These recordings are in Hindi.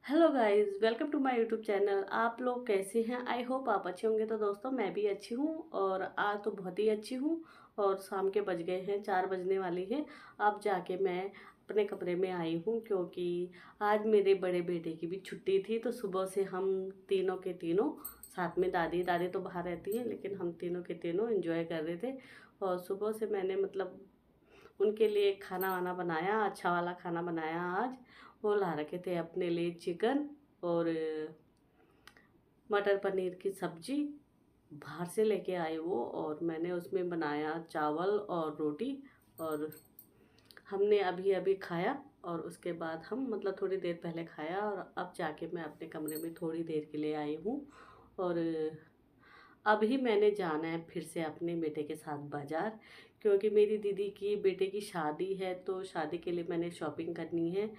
Hello guys, welcome to my YouTube channel. आप लोग कैसे हैं? आई होप आप अच्छे होंगे। तो दोस्तों, मैं भी अच्छी हूँ और आज तो बहुत ही अच्छी हूँ। और शाम के बज गए हैं, 4 बजने वाली है। अब जाके मैं अपने कमरे में आई हूँ क्योंकि आज मेरे बड़े बेटे की भी छुट्टी थी। तो सुबह से हम तीनों के तीनों साथ में, दादी दादी तो बाहर रहती हैं लेकिन हम तीनों के तीनों एंजॉय कर रहे थे। और सुबह से मैंने मतलब उनके लिए खाना वाना बनाया, अच्छा वाला खाना बनाया आज। वो ला रखे थे अपने लिए चिकन और मटर पनीर की सब्जी, बाहर से लेके आए वो। और मैंने उसमें बनाया चावल और रोटी। और हमने अभी अभी खाया और उसके बाद हम मतलब थोड़ी देर पहले खाया। और अब जाके मैं अपने कमरे में थोड़ी देर के लिए आई हूँ। और अभी मैंने जाना है फिर से अपने बेटे के साथ बाज़ार, क्योंकि मेरी दीदी की बेटे की शादी है। तो शादी के लिए मैंने शॉपिंग करनी है,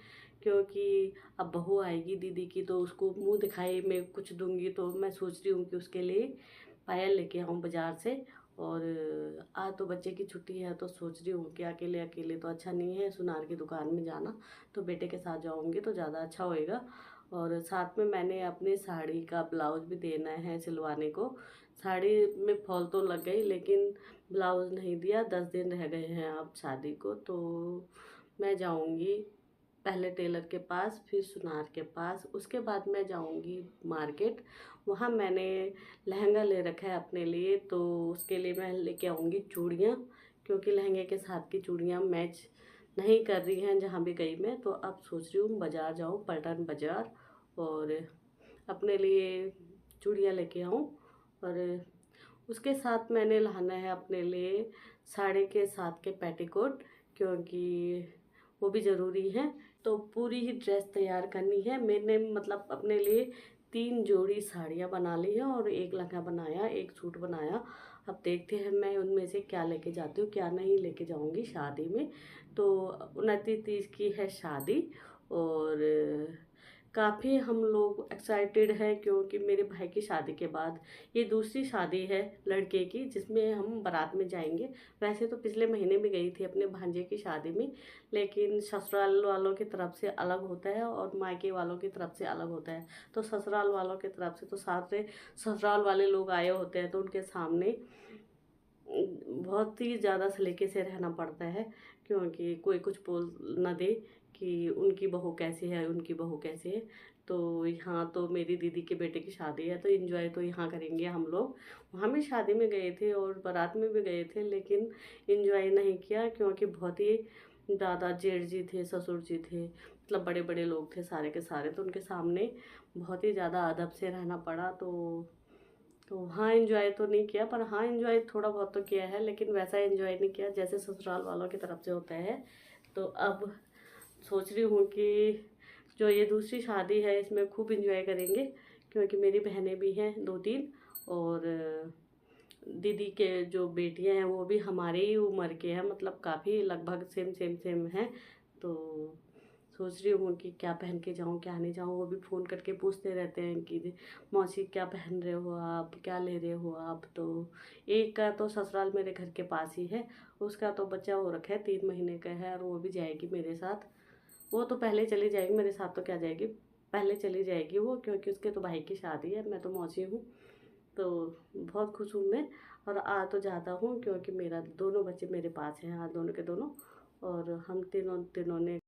क्योंकि अब बहू आएगी दीदी की तो उसको मुंह दिखाई मैं कुछ दूंगी। तो मैं सोच रही हूँ कि उसके लिए पायल लेके आऊँ बाज़ार से। और आज तो बच्चे की छुट्टी है तो सोच रही हूँ कि अकेले अकेले तो अच्छा नहीं है सुनार की दुकान में जाना। तो बेटे के साथ जाऊँगी तो ज़्यादा अच्छा होएगा। और साथ में मैंने अपनी साड़ी का ब्लाउज भी देना है सिलवाने को। साड़ी में फॉल तो लग गई लेकिन ब्लाउज नहीं दिया। 10 दिन रह गए हैं अब शादी को। तो मैं जाऊंगी पहले टेलर के पास, फिर सुनार के पास, उसके बाद मैं जाऊंगी मार्केट। वहाँ मैंने लहंगा ले रखा है अपने लिए, तो उसके लिए मैं लेके आऊँगी चूड़ियाँ, क्योंकि लहंगे के साथ की चूड़ियाँ मैच नहीं कर रही हैं जहाँ भी गई मैं। तो अब सोच रही हूँ बाज़ार जाऊँ, पलटन बाज़ार, और अपने लिए चूड़ियाँ लेके आऊँ। और उसके साथ मैंने लाना है अपने लिए साड़ी के साथ के पेटीकोट, क्योंकि वो भी ज़रूरी है। तो पूरी ही ड्रेस तैयार करनी है। मैंने मतलब अपने लिए 3 जोड़ी साड़ियाँ बना ली हैं और एक लहंगा बनाया, एक सूट बनाया। अब देखते हैं मैं उनमें से क्या लेके जाती हूँ, क्या नहीं लेके जाऊँगी शादी में। तो 29 30 की है शादी। और काफ़ी हम लोग एक्साइटेड हैं, क्योंकि मेरे भाई की शादी के बाद ये दूसरी शादी है लड़के की जिसमें हम बारात में जाएंगे। वैसे तो पिछले महीने में गई थी अपने भांजे की शादी में, लेकिन ससुराल वालों की तरफ से अलग होता है और मायके वालों की तरफ से अलग होता है। तो ससुराल वालों की तरफ से तो सारे ससुराल वाले लोग आए होते हैं, तो उनके सामने बहुत ही ज़्यादा सलीके से रहना पड़ता है, क्योंकि कोई कुछ बोल ना दे कि उनकी बहू कैसी है, उनकी बहू कैसी है। तो यहाँ तो मेरी दीदी के बेटे की शादी है तो एंजॉय तो यहाँ करेंगे हम लोग। वहाँ भी शादी में गए थे और बारात में भी गए थे, लेकिन एंजॉय नहीं किया क्योंकि बहुत ही दादा जेठ जी थे, ससुर जी थे, मतलब बड़े बड़े लोग थे सारे के सारे। तो उनके सामने बहुत ही ज़्यादा अदब से रहना पड़ा। तो हाँ, एंजॉय तो नहीं किया, पर हाँ एंजॉय थोड़ा बहुत तो किया है, लेकिन वैसा एंजॉय नहीं किया जैसे ससुराल वालों की तरफ से होता है। तो अब सोच रही हूँ कि जो ये दूसरी शादी है इसमें खूब एंजॉय करेंगे, क्योंकि मेरी बहनें भी हैं 2 3। और दीदी के जो बेटियां हैं वो भी हमारे ही उम्र के हैं, मतलब काफ़ी लगभग सेम सेम सेम हैं। तो सोच रही हूँ कि क्या पहन के जाऊँ क्या नहीं जाऊँ। वो भी फ़ोन करके पूछते रहते हैं कि मौसी क्या पहन रहे हो आप, क्या ले रहे हो आप। तो एक का तो ससुराल मेरे घर के पास ही है, उसका तो बच्चा हो रखा है, 3 महीने का है, और वो भी जाएगी मेरे साथ। वो तो पहले चली जाएगी मेरे साथ, तो क्या जाएगी, पहले चली जाएगी वो, क्योंकि उसके तो भाई की शादी है, मैं तो मौसी हूँ। तो बहुत खुश हूँ मैं। और आ तो जाता हूँ क्योंकि मेरा दोनों बच्चे मेरे पास हैं, हाँ दोनों के दोनों। और हम तीनों तीनों ने